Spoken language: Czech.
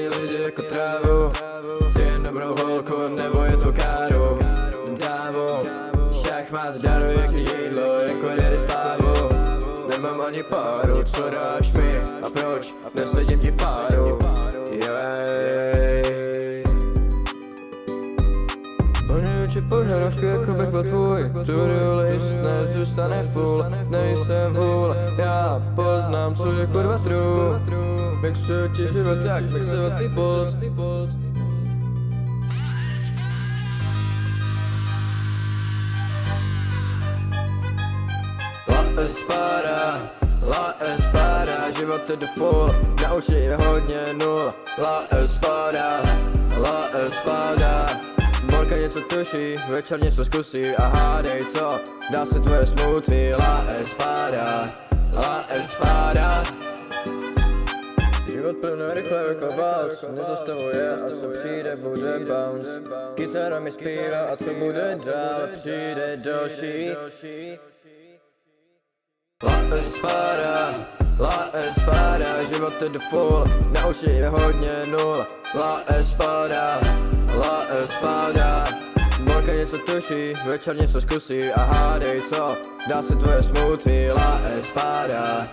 lidi jako trávu. Chci jen dobrou holku, nebo je to káru. Dávu, šachmat, daruj jak si jídlo, jako jde slávu. Nemám ani páru, co dáš mi a proč nesedím ti v páru. Plňuju ti požadavky, jako bych byl tvůj. To list nezůstane full, nejsem vůl. Já poznám, co je kurva true. Mixuju ti život jak mixovací pult. La espada, život je the full, naučí je hodně nul. La espada, Borka něco tuší, večer něco zkusí a hádej co, dá se tvoje smutí. La espada, život plyne rychle jako vals, nezastavuje a co přijde bude bounce. Kytara mi zpívá a co bude dál, přijde další. La espada, život je the full, naučí je hodně nul. La espada, Borka něco tuší, večer něco zkusí a hádej co, dá se tvoje smutí. La espada.